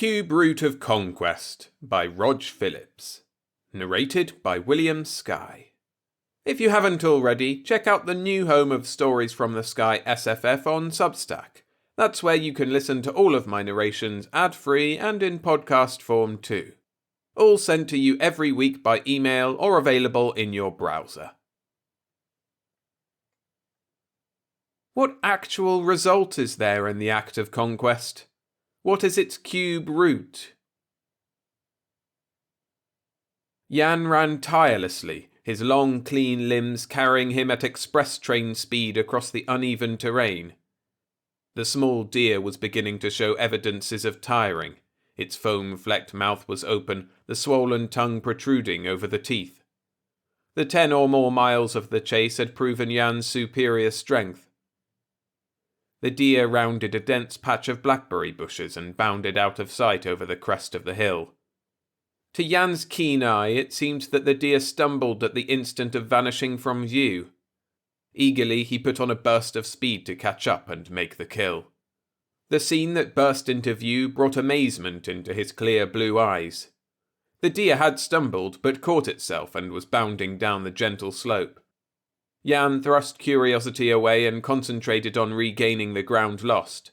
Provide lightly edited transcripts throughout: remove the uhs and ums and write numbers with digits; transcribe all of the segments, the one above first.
Cube Root of Conquest by Rog Phillips. Narrated by William Sky. If you haven't already, check out the new home of Stories from the Sky SFF on Substack. That's where you can listen to all of my narrations ad-free and in podcast form too. All sent to you every week by email or available in your browser. What actual result is there in the act of conquest? What is its cube root? Jan ran tirelessly, his long, clean limbs carrying him at express train speed across the uneven terrain. The small deer was beginning to show evidences of tiring. Its foam-flecked mouth was open, the swollen tongue protruding over the teeth. The 10 or more miles of the chase had proven Jan's superior strength. The deer rounded a dense patch of blackberry bushes and bounded out of sight over the crest of the hill. To Jan's keen eye, it seemed that the deer stumbled at the instant of vanishing from view. Eagerly, he put on a burst of speed to catch up and make the kill. The scene that burst into view brought amazement into his clear blue eyes. The deer had stumbled, but caught itself and was bounding down the gentle slope. Jan thrust curiosity away and concentrated on regaining the ground lost.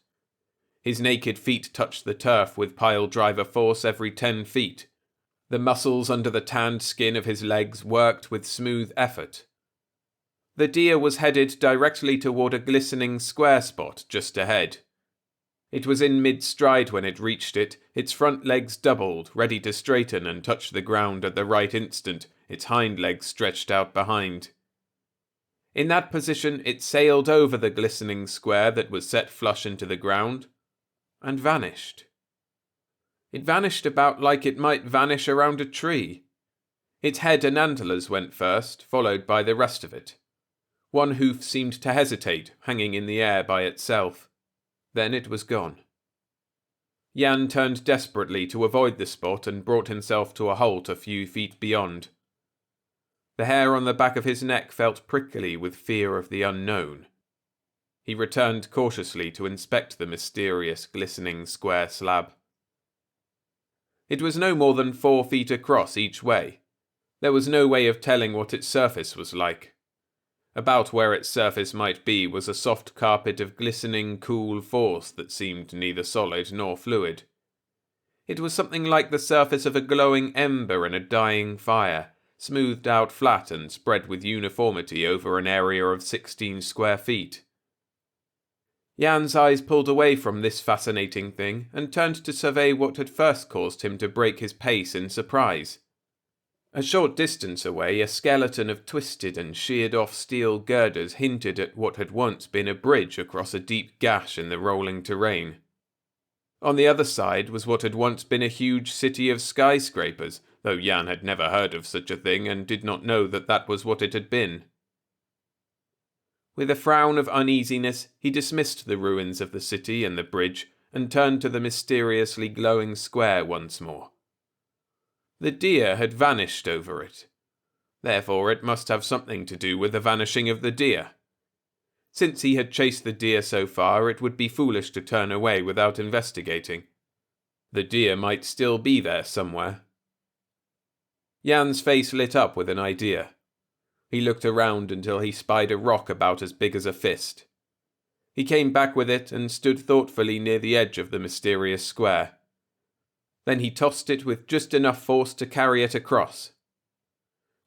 His naked feet touched the turf with pile-driver force every 10 feet. The muscles under the tanned skin of his legs worked with smooth effort. The deer was headed directly toward a glistening square spot just ahead. It was in mid-stride when it reached it, its front legs doubled, ready to straighten and touch the ground at the right instant, its hind legs stretched out behind. In that position, it sailed over the glistening square that was set flush into the ground, and vanished. It vanished about like it might vanish around a tree. Its head and antlers went first, followed by the rest of it. One hoof seemed to hesitate, hanging in the air by itself. Then it was gone. Jan turned desperately to avoid the spot and brought himself to a halt a few feet beyond. The hair on the back of his neck felt prickly with fear of the unknown. He returned cautiously to inspect the mysterious, glistening square slab. It was no more than 4 feet across each way. There was no way of telling what its surface was like. About where its surface might be was a soft carpet of glistening, cool force that seemed neither solid nor fluid. It was something like the surface of a glowing ember in a dying fire, smoothed out flat and spread with uniformity over an area of 16 square feet. Jan's eyes pulled away from this fascinating thing and turned to survey what had first caused him to break his pace in surprise. A short distance away, a skeleton of twisted and sheared-off steel girders hinted at what had once been a bridge across a deep gash in the rolling terrain. On the other side was what had once been a huge city of skyscrapers, though Jan had never heard of such a thing and did not know that that was what it had been. With a frown of uneasiness, he dismissed the ruins of the city and the bridge and turned to the mysteriously glowing square once more. The deer had vanished over it. Therefore it must have something to do with the vanishing of the deer. Since he had chased the deer so far, it would be foolish to turn away without investigating. The deer might still be there somewhere. Jan's face lit up with an idea. He looked around until he spied a rock about as big as a fist. He came back with it and stood thoughtfully near the edge of the mysterious square. Then he tossed it with just enough force to carry it across.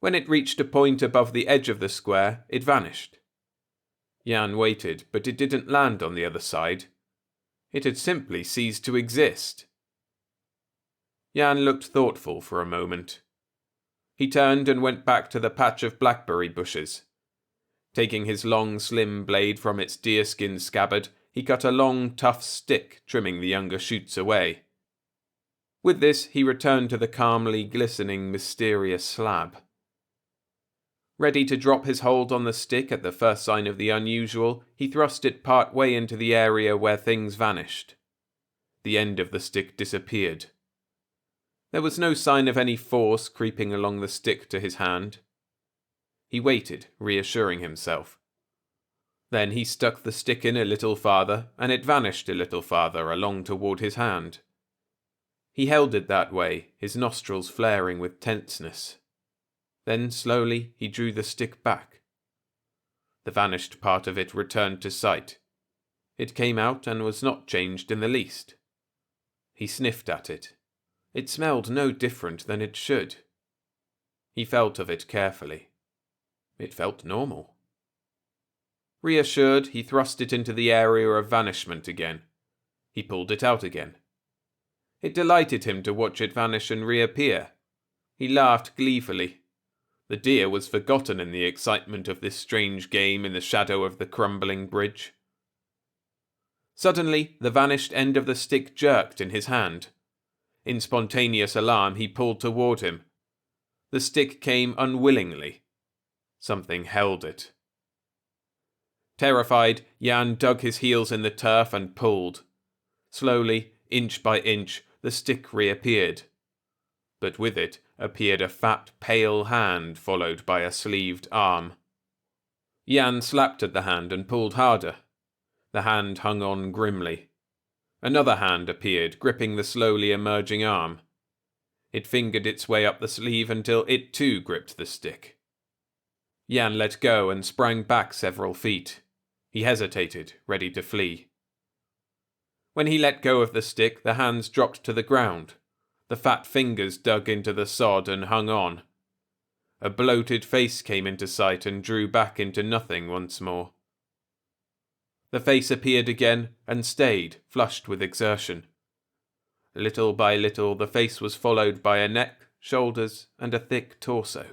When it reached a point above the edge of the square, it vanished. Jan waited, but it didn't land on the other side. It had simply ceased to exist. Jan looked thoughtful for a moment. He turned and went back to the patch of blackberry bushes. Taking his long, slim blade from its deerskin scabbard, he cut a long, tough stick, trimming the younger shoots away. With this, he returned to the calmly glistening, mysterious slab. Ready to drop his hold on the stick at the first sign of the unusual, he thrust it part way into the area where things vanished. The end of the stick disappeared. There was no sign of any force creeping along the stick to his hand. He waited, reassuring himself. Then he stuck the stick in a little farther, and it vanished a little farther along toward his hand. He held it that way, his nostrils flaring with tenseness. Then, slowly, he drew the stick back. The vanished part of it returned to sight. It came out and was not changed in the least. He sniffed at it. It smelled no different than it should. He felt of it carefully. It felt normal. Reassured, he thrust it into the area of vanishment again. He pulled it out again. It delighted him to watch it vanish and reappear. He laughed gleefully. The deer was forgotten in the excitement of this strange game in the shadow of the crumbling bridge. Suddenly, the vanished end of the stick jerked in his hand. In spontaneous alarm, he pulled toward him. The stick came unwillingly. Something held it. Terrified, Jan dug his heels in the turf and pulled. Slowly, inch by inch, the stick reappeared. But with it appeared a fat, pale hand followed by a sleeved arm. Jan slapped at the hand and pulled harder. The hand hung on grimly. Another hand appeared, gripping the slowly emerging arm. It fingered its way up the sleeve until it too gripped the stick. Jan let go and sprang back several feet. He hesitated, ready to flee. When he let go of the stick, the hands dropped to the ground. The fat fingers dug into the sod and hung on. A bloated face came into sight and drew back into nothing once more. The face appeared again and stayed, flushed with exertion. Little by little, the face was followed by a neck, shoulders, and a thick torso.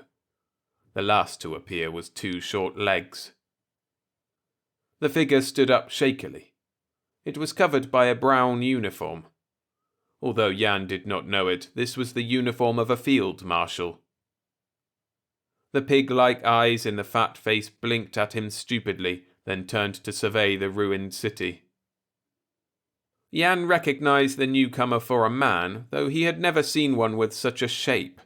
The last to appear was 2 short legs. The figure stood up shakily. It was covered by a brown uniform. Although Jan did not know it, this was the uniform of a field marshal. The pig-like eyes in the fat face blinked at him stupidly, then turned to survey the ruined city. Jan recognized the newcomer for a man, though he had never seen one with such a shape.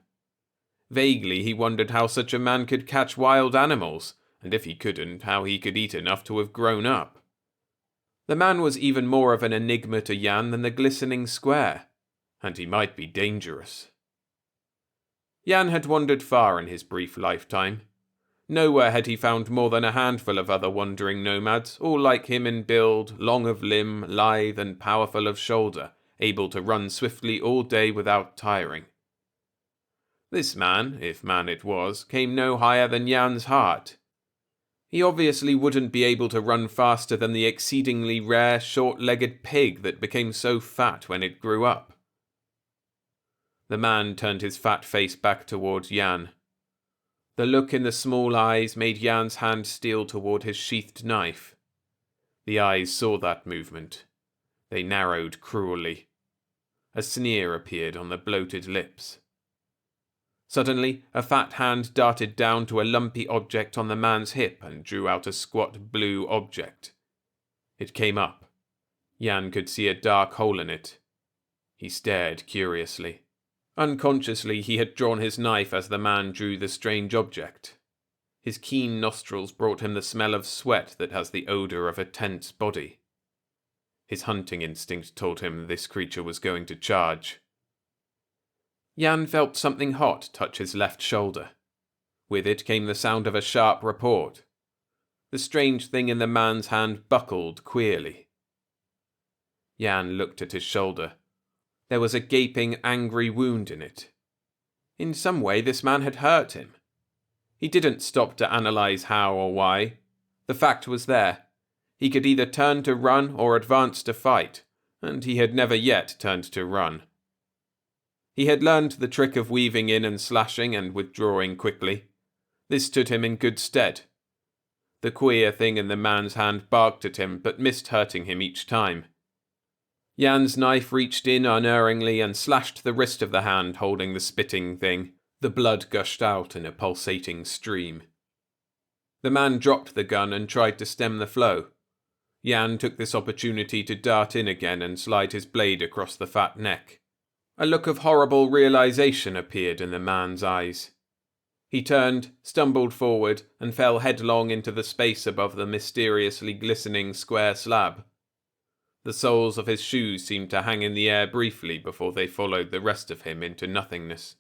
Vaguely he wondered how such a man could catch wild animals, and if he couldn't, how he could eat enough to have grown up. The man was even more of an enigma to Jan than the glistening square, and he might be dangerous. Jan had wandered far in his brief lifetime. Nowhere had he found more than a handful of other wandering nomads, all like him in build, long of limb, lithe and powerful of shoulder, able to run swiftly all day without tiring. This man, if man it was, came no higher than Jan's heart. He obviously wouldn't be able to run faster than the exceedingly rare short-legged pig that became so fat when it grew up. The man turned his fat face back towards Jan. The look in the small eyes made Jan's hand steal toward his sheathed knife. The eyes saw that movement. They narrowed cruelly. A sneer appeared on the bloated lips. Suddenly, a fat hand darted down to a lumpy object on the man's hip and drew out a squat blue object. It came up. Jan could see a dark hole in it. He stared curiously. Unconsciously, he had drawn his knife as the man drew the strange object. His keen nostrils brought him the smell of sweat that has the odor of a tense body. His hunting instinct told him this creature was going to charge. Jan felt something hot touch his left shoulder. With it came the sound of a sharp report. The strange thing in the man's hand buckled queerly. Jan looked at his shoulder. There was a gaping, angry wound in it. In some way, this man had hurt him. He didn't stop to analyze how or why. The fact was there. He could either turn to run or advance to fight, and he had never yet turned to run. He had learned the trick of weaving in and slashing and withdrawing quickly. This stood him in good stead. The queer thing in the man's hand barked at him, but missed hurting him each time. Jan's knife reached in unerringly and slashed the wrist of the hand holding the spitting thing. The blood gushed out in a pulsating stream. The man dropped the gun and tried to stem the flow. Jan took this opportunity to dart in again and slide his blade across the fat neck. A look of horrible realization appeared in the man's eyes. He turned, stumbled forward, and fell headlong into the space above the mysteriously glistening square slab. The soles of his shoes seemed to hang in the air briefly before they followed the rest of him into nothingness.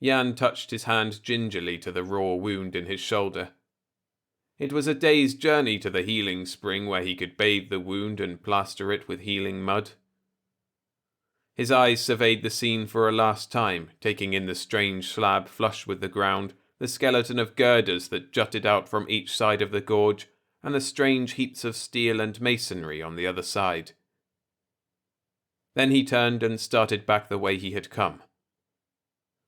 Jan touched his hand gingerly to the raw wound in his shoulder. It was a day's journey to the healing spring where he could bathe the wound and plaster it with healing mud. His eyes surveyed the scene for a last time, taking in the strange slab flush with the ground, the skeleton of girders that jutted out from each side of the gorge, and the strange heaps of steel and masonry on the other side. Then he turned and started back the way he had come.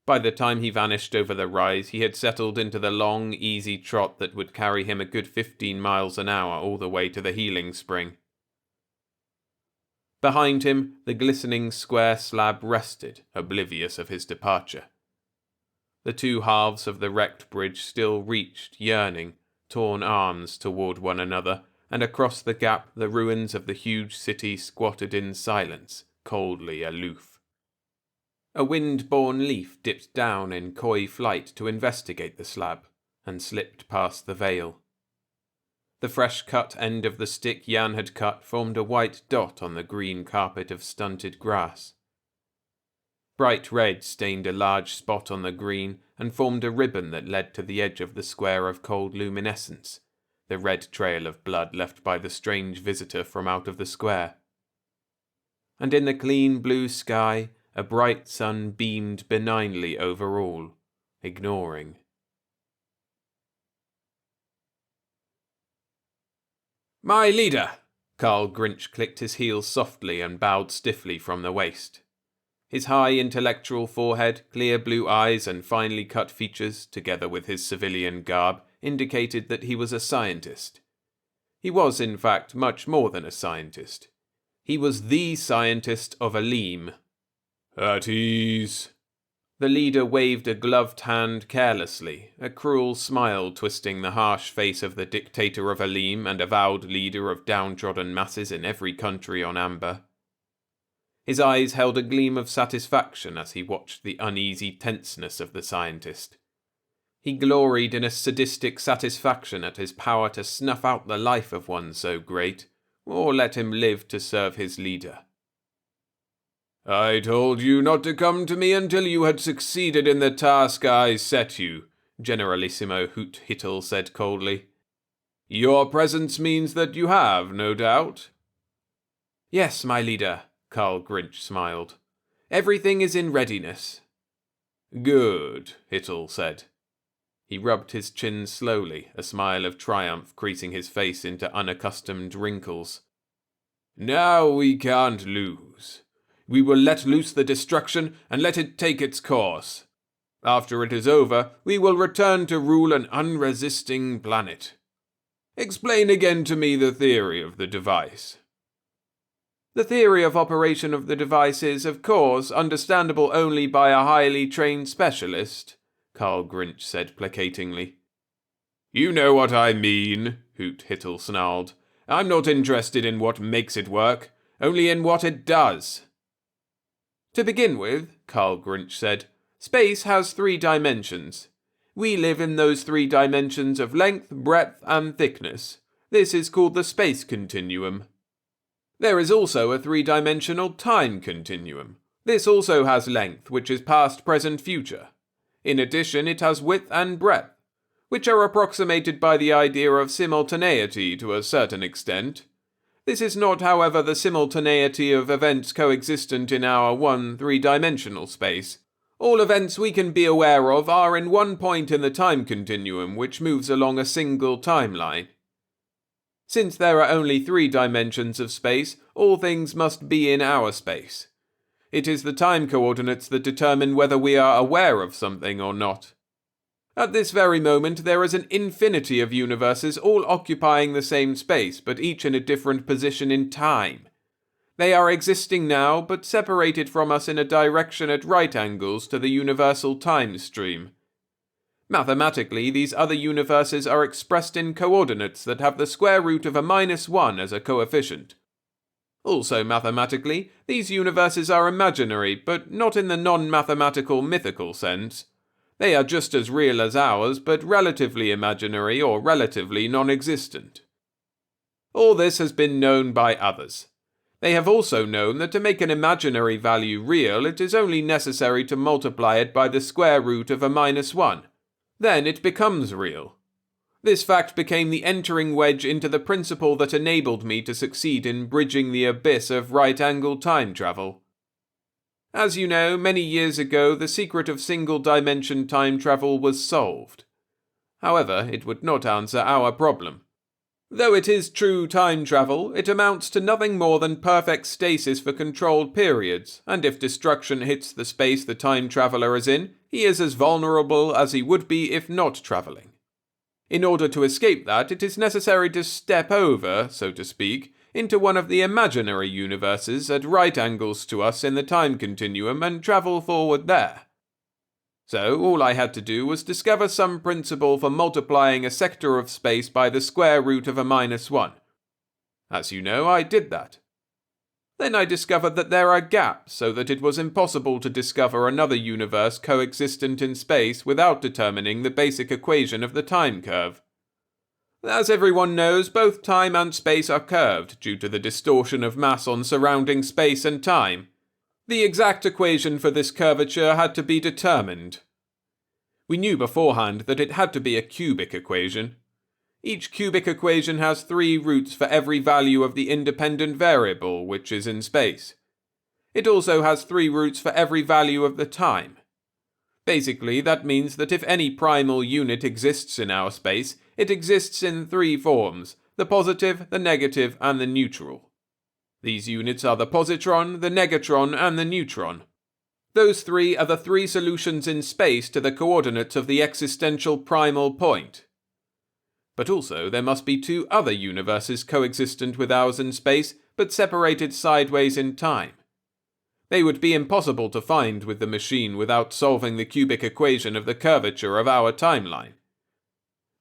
By the time he vanished over the rise, he had settled into the long, easy trot that would carry him a good 15 miles an hour all the way to the healing spring. Behind him, the glistening square slab rested, oblivious of his departure. The two halves of the wrecked bridge still reached, yearning, torn arms toward one another, and across the gap the ruins of the huge city squatted in silence, coldly aloof. A wind-borne leaf dipped down in coy flight to investigate the slab, and slipped past the veil. The fresh-cut end of the stick Jan had cut formed a white dot on the green carpet of stunted grass. Bright red stained a large spot on the green and formed a ribbon that led to the edge of the square of cold luminescence, the red trail of blood left by the strange visitor from out of the square. And in the clean blue sky, a bright sun beamed benignly over all, ignoring. "My leader!" Carl Grinch clicked his heels softly and bowed stiffly from the waist. His high intellectual forehead, clear blue eyes and finely cut features, together with his civilian garb, indicated that he was a scientist. He was, in fact, much more than a scientist. He was the scientist of Aleem. "At ease." The leader waved a gloved hand carelessly, a cruel smile twisting the harsh face of the dictator of Aleem and avowed leader of downtrodden masses in every country on Amber. His eyes held a gleam of satisfaction as he watched the uneasy tenseness of the scientist. He gloried in a sadistic satisfaction at his power to snuff out the life of one so great, or let him live to serve his leader. "I told you not to come to me until you had succeeded in the task I set you," Generalissimo Hoot Hittel said coldly. "Your presence means that you have, no doubt." "Yes, my leader," Carl Grinch smiled. "Everything is in readiness." "Good," Hittel said. He rubbed his chin slowly, a smile of triumph creasing his face into unaccustomed wrinkles. "Now we can't lose. We will let loose the destruction and let it take its course. After it is over, we will return to rule an unresisting planet. Explain again to me the theory of the device." "The theory of operation of the device is, of course, understandable only by a highly trained specialist," Carl Grinch said placatingly. "You know what I mean," Hoot Hittel snarled. "I'm not interested in what makes it work, only in what it does." "To begin with," Carl Grinch said, "space has 3 dimensions. We live in those 3 dimensions of length, breadth, and thickness. This is called the space continuum. There is also a 3-dimensional time continuum. This also has length, which is past, present, future. In addition, it has width and breadth, which are approximated by the idea of simultaneity to a certain extent. This is not, however, the simultaneity of events coexistent in our 3-dimensional space. All events we can be aware of are in one point in the time continuum which moves along a single timeline. Since there are only 3 dimensions of space, all things must be in our space. It is the time coordinates that determine whether we are aware of something or not. At this very moment, there is an infinity of universes all occupying the same space, but each in a different position in time. They are existing now, but separated from us in a direction at right angles to the universal time stream. Mathematically, these other universes are expressed in coordinates that have the square root of a -1 as a coefficient. Also mathematically, these universes are imaginary, but not in the non-mathematical mythical sense. They are just as real as ours, but relatively imaginary or relatively non-existent. All this has been known by others. They have also known that to make an imaginary value real, it is only necessary to multiply it by the square root of a -1. Then it becomes real. This fact became the entering wedge into the principle that enabled me to succeed in bridging the abyss of right-angled time travel. As you know, many years ago, the secret of single-dimension time travel was solved. However, it would not answer our problem. Though it is true time travel, it amounts to nothing more than perfect stasis for controlled periods, and if destruction hits the space the time traveler is in, he is as vulnerable as he would be if not traveling. In order to escape that, it is necessary to step over, so to speak, into one of the imaginary universes at right angles to us in the time continuum and travel forward there. So all I had to do was discover some principle for multiplying a sector of space by the square root of a -1. As you know, I did that. Then I discovered that there are gaps, so that it was impossible to discover another universe coexistent in space without determining the basic equation of the time curve. As everyone knows, both time and space are curved due to the distortion of mass on surrounding space and time. The exact equation for this curvature had to be determined. We knew beforehand that it had to be a cubic equation. Each cubic equation has 3 roots for every value of the independent variable, which is in space. It also has 3 roots for every value of the time. Basically, that means that if any primal unit exists in our space, it exists in 3 forms: the positive, the negative, and the neutral. These units are the positron, the negatron, and the neutron. Those 3 are the 3 solutions in space to the coordinates of the existential primal point. But also there must be 2 other universes coexistent with ours in space, but separated sideways in time. They would be impossible to find with the machine without solving the cubic equation of the curvature of our timeline.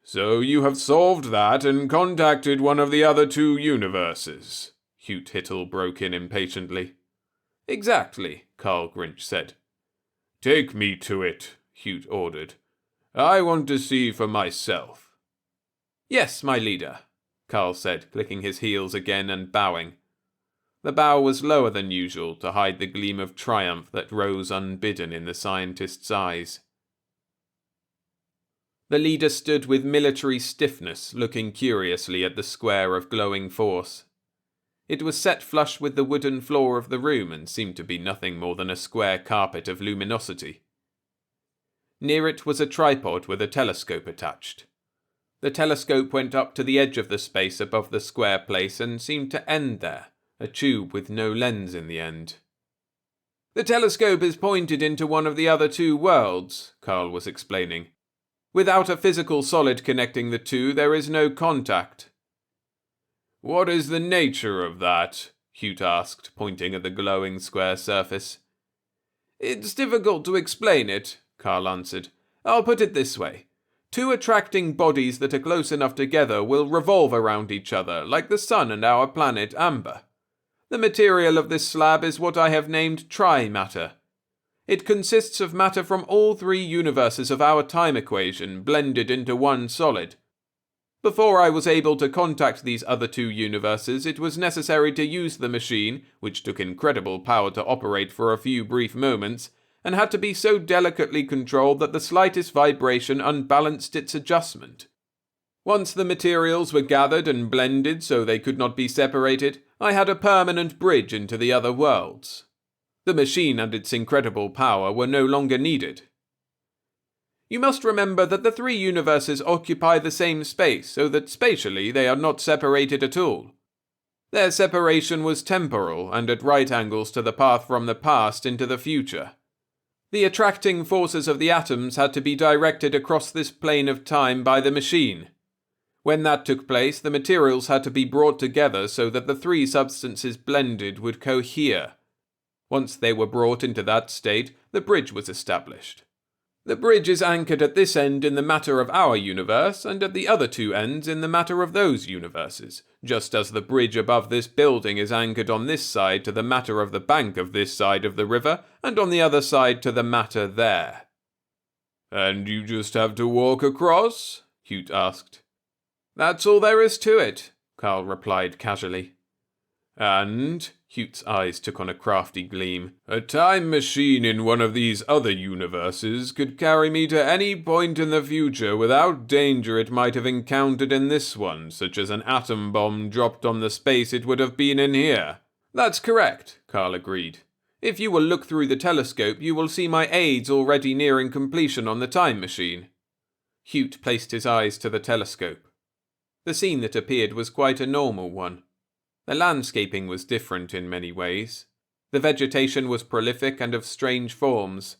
So you have solved that and contacted one of the other 2 universes, Hute Hittle broke in impatiently. Exactly, Carl Grinch said. Take me to it, Hute ordered. I want to see for myself. Yes, my leader, Carl said, clicking his heels again and bowing. The bow was lower than usual to hide the gleam of triumph that rose unbidden in the scientist's eyes. The leader stood with military stiffness, looking curiously at the square of glowing force. It was set flush with the wooden floor of the room and seemed to be nothing more than a square carpet of luminosity. Near it was a tripod with a telescope attached. The telescope went up to the edge of the space above the square place and seemed to end there, a tube with no lens in the end. The telescope is pointed into one of the other 2 worlds, Carl was explaining. Without a physical solid connecting the 2, there is no contact. What is the nature of that? Hute asked, pointing at the glowing square surface. It's difficult to explain it, Carl answered. I'll put it this way. 2 attracting bodies that are close enough together will revolve around each other, like the sun and our planet Amber. The material of this slab is what I have named tri-matter. It consists of matter from all 3 universes of our time equation blended into one solid. Before I was able to contact these other 2 universes, it was necessary to use the machine, which took incredible power to operate for a few brief moments, and had to be so delicately controlled that the slightest vibration unbalanced its adjustment. Once the materials were gathered and blended so they could not be separated, I had a permanent bridge into the other worlds. The machine and its incredible power were no longer needed. You must remember that the 3 universes occupy the same space, so that spatially they are not separated at all. Their separation was temporal and at right angles to the path from the past into the future. The attracting forces of the atoms had to be directed across this plane of time by the machine. When that took place, the materials had to be brought together so that the 3 substances blended would cohere. Once they were brought into that state, the bridge was established. The bridge is anchored at this end in the matter of our universe, and at the other 2 ends in the matter of those universes, just as the bridge above this building is anchored on this side to the matter of the bank of this side of the river, and on the other side to the matter there. And you just have to walk across? Hute asked. That's all there is to it, Carl replied casually. And, Hute's eyes took on a crafty gleam, a time machine in one of these other universes could carry me to any point in the future without danger it might have encountered in this one, such as an atom bomb dropped on the space it would have been in here. That's correct, Carl agreed. If you will look through the telescope, you will see my aids already nearing completion on the time machine. Hute placed his eyes to the telescope. The scene that appeared was quite a normal one. The landscaping was different in many ways. The vegetation was prolific and of strange forms,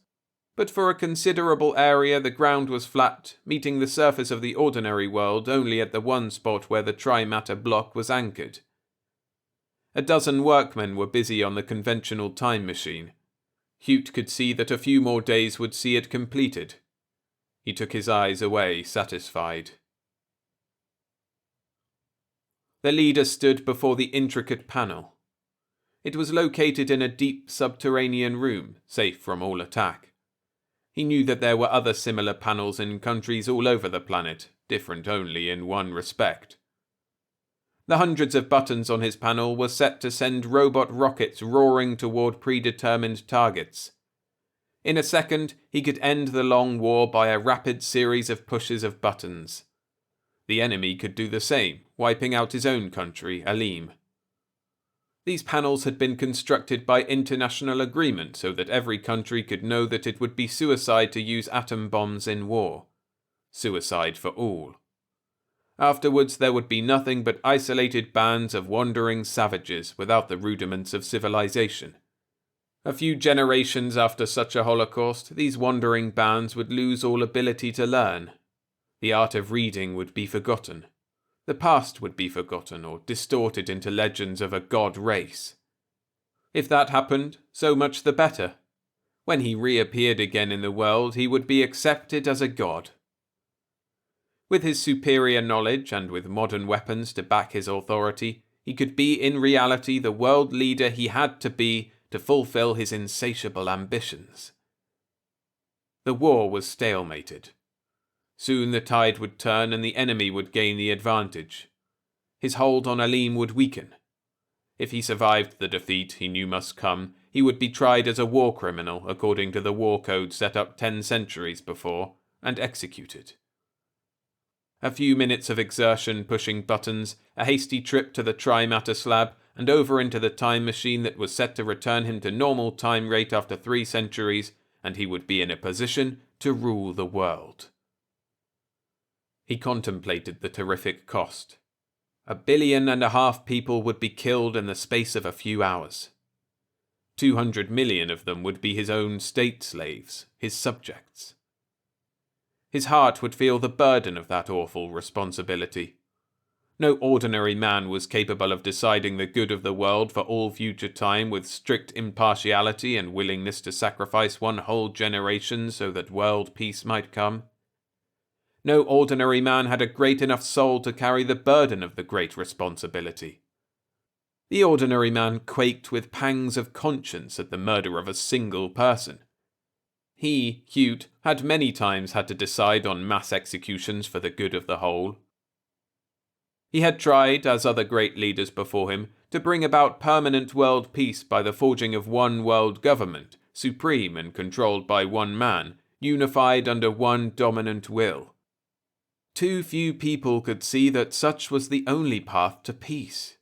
but for a considerable area the ground was flat, meeting the surface of the ordinary world only at the one spot where the tri-matter block was anchored. A dozen workmen were busy on the conventional time machine. Hute could see that a few more days would see it completed. He took his eyes away, satisfied. The leader stood before the intricate panel. It was located in a deep subterranean room, safe from all attack. He knew that there were other similar panels in countries all over the planet, different only in one respect. The hundreds of buttons on his panel were set to send robot rockets roaring toward predetermined targets. In a second, he could end the long war by a rapid series of pushes of buttons. The enemy could do the same, wiping out his own country, Alim. These panels had been constructed by international agreement so that every country could know that it would be suicide to use atom bombs in war. Suicide for all. Afterwards there would be nothing but isolated bands of wandering savages without the rudiments of civilization. A few generations after such a holocaust, these wandering bands would lose all ability to learn. The art of reading would be forgotten. The past would be forgotten or distorted into legends of a god race. If that happened, so much the better. When he reappeared again in the world, he would be accepted as a god. With his superior knowledge and with modern weapons to back his authority, he could be in reality the world leader he had to be to fulfill his insatiable ambitions. The war was stalemated. Soon the tide would turn and the enemy would gain the advantage. His hold on Alim would weaken. If he survived the defeat he knew must come, he would be tried as a war criminal according to the war code set up 10 centuries before, and executed. A few minutes of exertion pushing buttons, a hasty trip to the tri-matter slab, and over into the time machine that was set to return him to normal time rate after 3 centuries, and he would be in a position to rule the world. He contemplated the terrific cost. 1.5 billion people would be killed in the space of a few hours. 200 million of them would be his own state slaves, his subjects. His heart would feel the burden of that awful responsibility. No ordinary man was capable of deciding the good of the world for all future time with strict impartiality and willingness to sacrifice one whole generation so that world peace might come. No ordinary man had a great enough soul to carry the burden of the great responsibility. The ordinary man quaked with pangs of conscience at the murder of a single person. He, Hute, had many times had to decide on mass executions for the good of the whole. He had tried, as other great leaders before him, to bring about permanent world peace by the forging of one world government, supreme and controlled by one man, unified under one dominant will. Too few people could see that such was the only path to peace.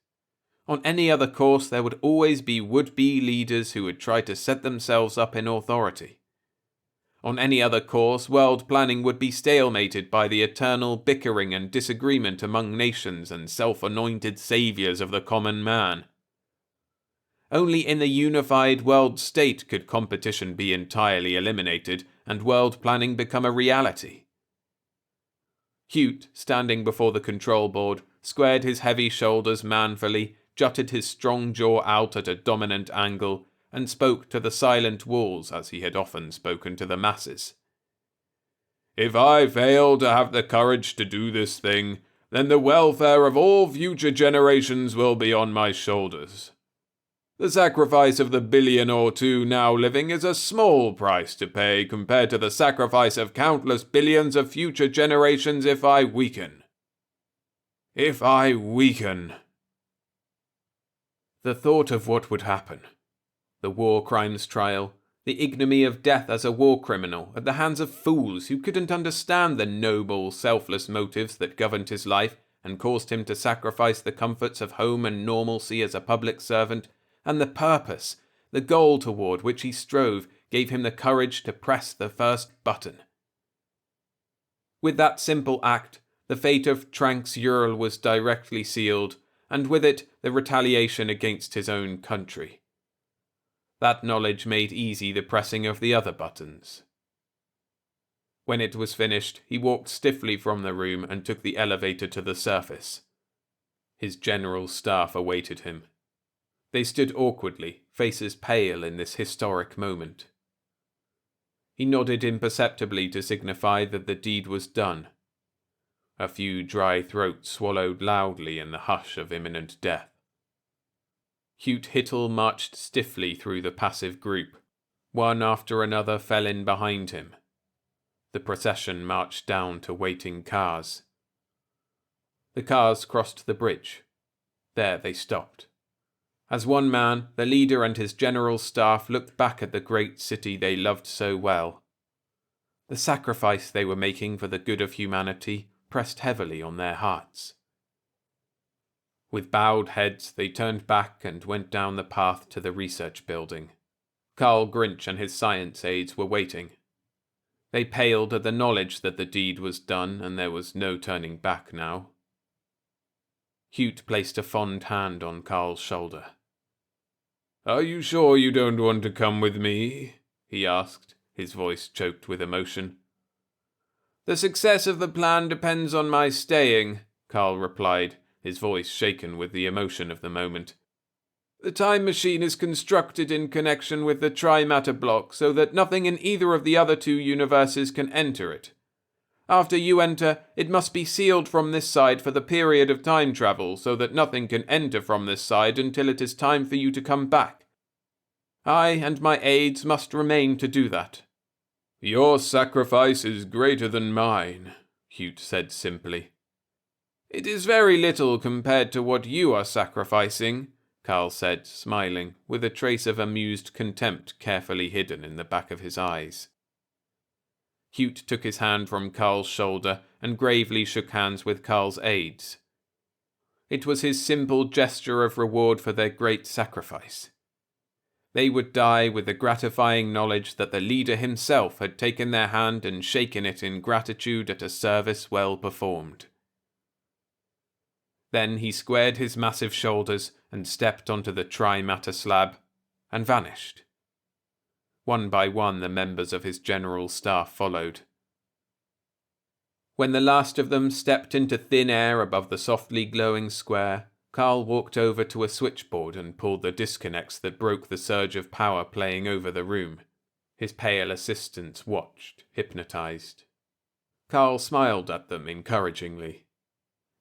On any other course there would always be would-be leaders who would try to set themselves up in authority. On any other course, world planning would be stalemated by the eternal bickering and disagreement among nations and self-anointed saviors of the common man. Only in the unified world state could competition be entirely eliminated and world planning become a reality. Hute, standing before the control board, squared his heavy shoulders manfully, jutted his strong jaw out at a dominant angle, and spoke to the silent walls as he had often spoken to the masses. If I fail to have the courage to do this thing, then the welfare of all future generations will be on my shoulders. The sacrifice of the 1 billion or 2 now living is a small price to pay compared to the sacrifice of countless billions of future generations if I weaken. If I weaken... The thought of what would happen, the war crimes trial, the ignominy of death as a war criminal at the hands of fools who couldn't understand the noble, selfless motives that governed his life and caused him to sacrifice the comforts of home and normalcy as a public servant, and the purpose, the goal toward which he strove, gave him the courage to press the first button. With that simple act, the fate of Tranks Ural was directly sealed, and with it the retaliation against his own country. That knowledge made easy the pressing of the other buttons. When it was finished, he walked stiffly from the room and took the elevator to the surface. His general staff awaited him. They stood awkwardly, faces pale in this historic moment. He nodded imperceptibly to signify that the deed was done. A few dry throats swallowed loudly in the hush of imminent death. Hugh Hittle marched stiffly through the passive group. One after another fell in behind him. The procession marched down to waiting cars. The cars crossed the bridge. There they stopped. As one man, the leader and his general staff looked back at the great city they loved so well. The sacrifice they were making for the good of humanity pressed heavily on their hearts. With bowed heads, they turned back and went down the path to the research building. Carl Grinch and his science aides were waiting. They paled at the knowledge that the deed was done and there was no turning back now. Hugh placed a fond hand on Carl's shoulder. "Are you sure you don't want to come with me?" he asked, his voice choked with emotion. "The success of the plan depends on my staying," Carl replied, his voice shaken with the emotion of the moment. "The time machine is constructed in connection with the tri-matter block so that nothing in either of the other two universes can enter it. After you enter, it must be sealed from this side for the period of time travel so that nothing can enter from this side until it is time for you to come back. I and my aides must remain to do that." "Your sacrifice is greater than mine," Hugh said simply. "It is very little compared to what you are sacrificing," Carl said, smiling, with a trace of amused contempt carefully hidden in the back of his eyes. Hugh took his hand from Carl's shoulder and gravely shook hands with Carl's aides. It was his simple gesture of reward for their great sacrifice. They would die with the gratifying knowledge that the leader himself had taken their hand and shaken it in gratitude at a service well performed. Then he squared his massive shoulders and stepped onto the tri-matter slab, and vanished. One by one the members of his general staff followed. When the last of them stepped into thin air above the softly glowing square, Carl walked over to a switchboard and pulled the disconnects that broke the surge of power playing over the room. His pale assistants watched, hypnotized. Carl smiled at them encouragingly.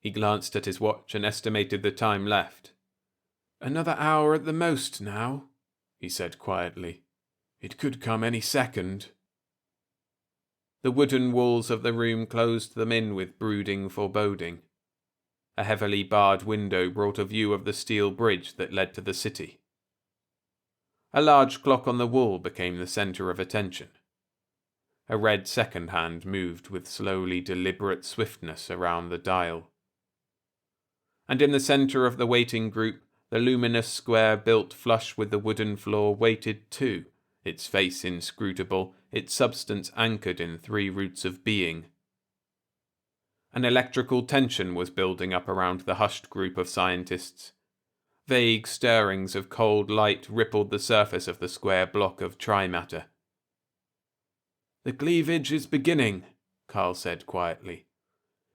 He glanced at his watch and estimated the time left. "Another hour at the most now," he said quietly. "It could come any second." The wooden walls of the room closed them in with brooding foreboding. A heavily barred window brought a view of the steel bridge that led to the city. A large clock on the wall became the center of attention. A red second hand moved with slowly deliberate swiftness around the dial. And in the center of the waiting group, the luminous square built flush with the wooden floor waited too, its face inscrutable, its substance anchored in 3 roots of being. An electrical tension was building up around the hushed group of scientists. Vague stirrings of cold light rippled the surface of the square block of tri-matter. "The cleavage is beginning," Carl said quietly.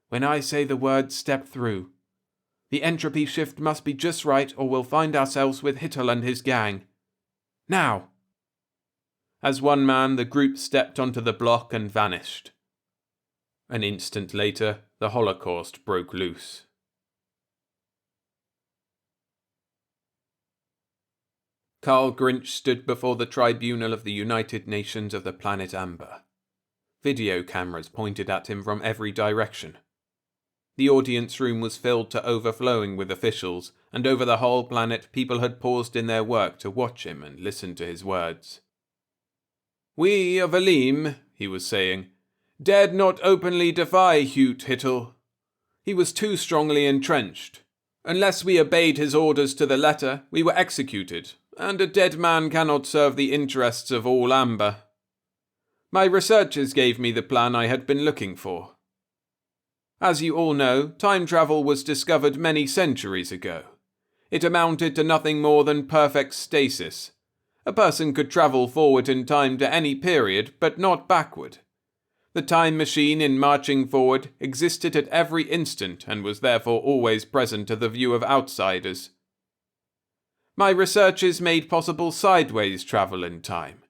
"When I say the word, step through. The entropy shift must be just right or we'll find ourselves with Hitler and his gang. Now!" As one man, the group stepped onto the block and vanished. An instant later, the Holocaust broke loose. Carl Grinch stood before the tribunal of the United Nations of the planet Amber. Video cameras pointed at him from every direction. The audience room was filled to overflowing with officials, and over the whole planet people had paused in their work to watch him and listen to his words. "We of Aleem," he was saying, "dared not openly defy Hute Hittel. He was too strongly entrenched. Unless we obeyed his orders to the letter, we were executed, and a dead man cannot serve the interests of all Amber. My researchers gave me the plan I had been looking for. As you all know, time travel was discovered many centuries ago. It amounted to nothing more than perfect stasis. A person could travel forward in time to any period, but not backward. The time machine, in marching forward, existed at every instant and was therefore always present to the view of outsiders. My researches made possible sideways travel in time.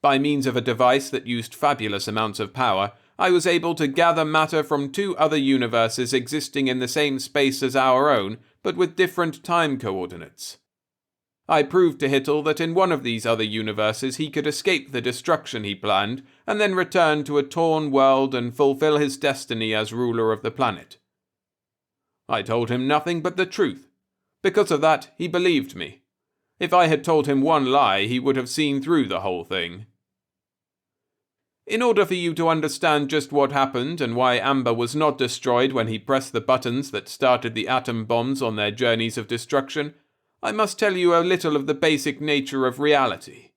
By means of a device that used fabulous amounts of power, I was able to gather matter from two other universes existing in the same space as our own, but with different time coordinates. I proved to Hittel that in one of these other universes he could escape the destruction he planned, and then return to a torn world and fulfill his destiny as ruler of the planet. I told him nothing but the truth. Because of that, he believed me. If I had told him one lie, he would have seen through the whole thing. In order for you to understand just what happened and why Amber was not destroyed when he pressed the buttons that started the atom bombs on their journeys of destruction, I must tell you a little of the basic nature of reality.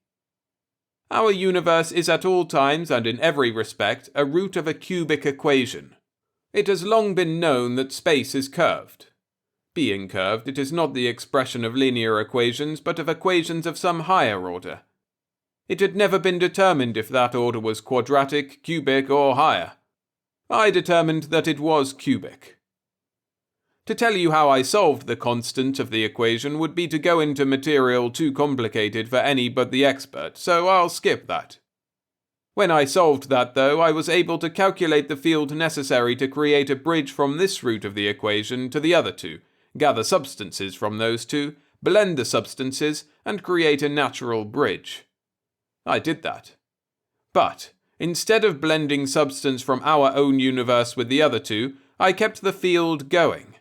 Our universe is at all times and in every respect a root of a cubic equation. It has long been known that space is curved. Being curved, it is not the expression of linear equations, but of equations of some higher order. It had never been determined if that order was quadratic, cubic, or higher. I determined that it was cubic. To tell you how I solved the constant of the equation would be to go into material too complicated for any but the expert, so I'll skip that. When I solved that, though, I was able to calculate the field necessary to create a bridge from this root of the equation to the other two, gather substances from those two, blend the substances, and create a natural bridge. I did that. But, instead of blending substance from our own universe with the other two, I kept the field going.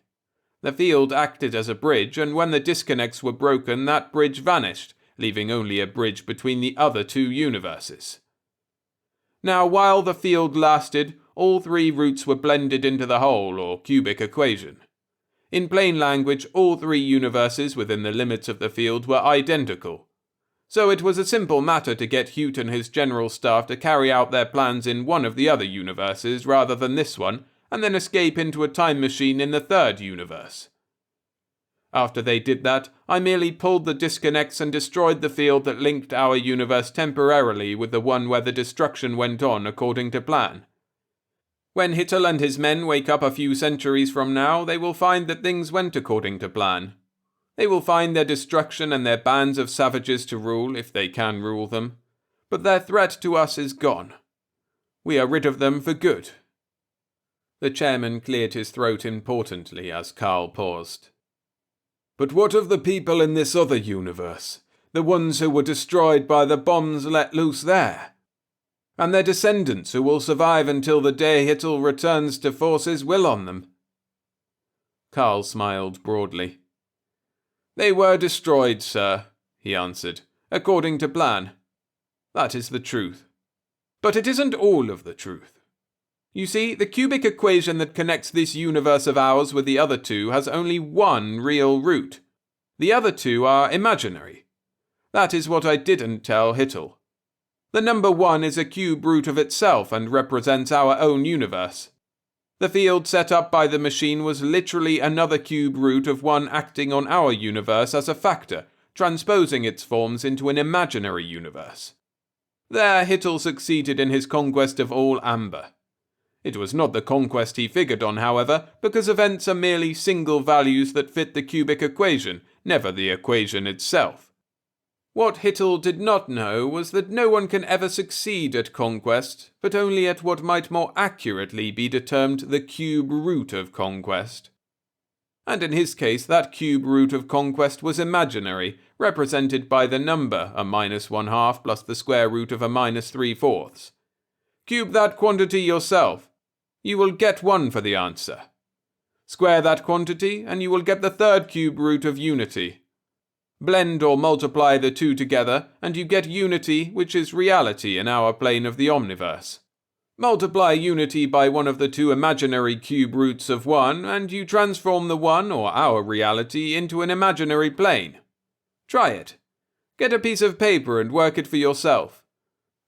The field acted as a bridge, and when the disconnects were broken, that bridge vanished, leaving only a bridge between the other two universes. Now, while the field lasted, all three roots were blended into the whole, or cubic equation. In plain language, all three universes within the limits of the field were identical. So it was a simple matter to get Hute and his general staff to carry out their plans in one of the other universes rather than this one, and then escape into a time machine in the third universe. After they did that, I merely pulled the disconnects and destroyed the field that linked our universe temporarily with the one where the destruction went on according to plan. When Hittel and his men wake up a few centuries from now, they will find that things went according to plan. They will find their destruction and their bands of savages to rule, if they can rule them. But their threat to us is gone. We are rid of them for good. The chairman cleared his throat importantly as Carl paused. But what of the people in this other universe? The ones who were destroyed by the bombs let loose there? And their descendants who will survive until the day Hittel returns to force his will on them? Carl smiled broadly. They were destroyed, sir, he answered, according to plan. That is the truth. But it isn't all of the truth. You see, the cubic equation that connects this universe of ours with the other two has only one real root. The other two are imaginary. That is what I didn't tell Hittel. The number 1 is a cube root of itself and represents our own universe. The field set up by the machine was literally another cube root of one acting on our universe as a factor, transposing its forms into an imaginary universe. There Hittel succeeded in his conquest of all Amber. It was not the conquest he figured on, however, because events are merely single values that fit the cubic equation, never the equation itself. What Hittel did not know was that no one can ever succeed at conquest, but only at what might more accurately be termed the cube root of conquest. And in his case, that cube root of conquest was imaginary, represented by the number a -1/2 plus the square root of a -3/4. Cube that quantity yourself. You will get 1 for the answer. Square that quantity, and you will get the third cube root of unity. Blend or multiply the two together, and you get unity, which is reality in our plane of the omniverse. Multiply unity by one of the two imaginary cube roots of 1, and you transform the one, or our reality, into an imaginary plane. Try it. Get a piece of paper and work it for yourself.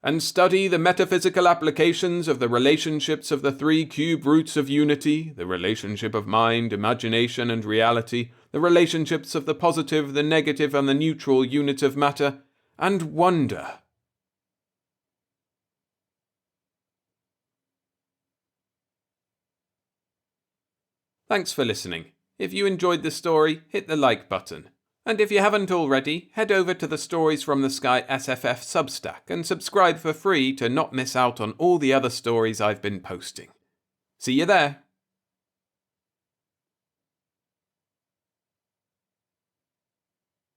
And study the metaphysical applications of the relationships of the three cube roots of unity, the relationship of mind, imagination, and reality, the relationships of the positive, the negative, and the neutral units of matter, and wonder. Thanks for listening. If you enjoyed the story, hit the like button. And if you haven't already, head over to the Stories from the Sky SFF Substack and subscribe for free to not miss out on all the other stories I've been posting. See you there!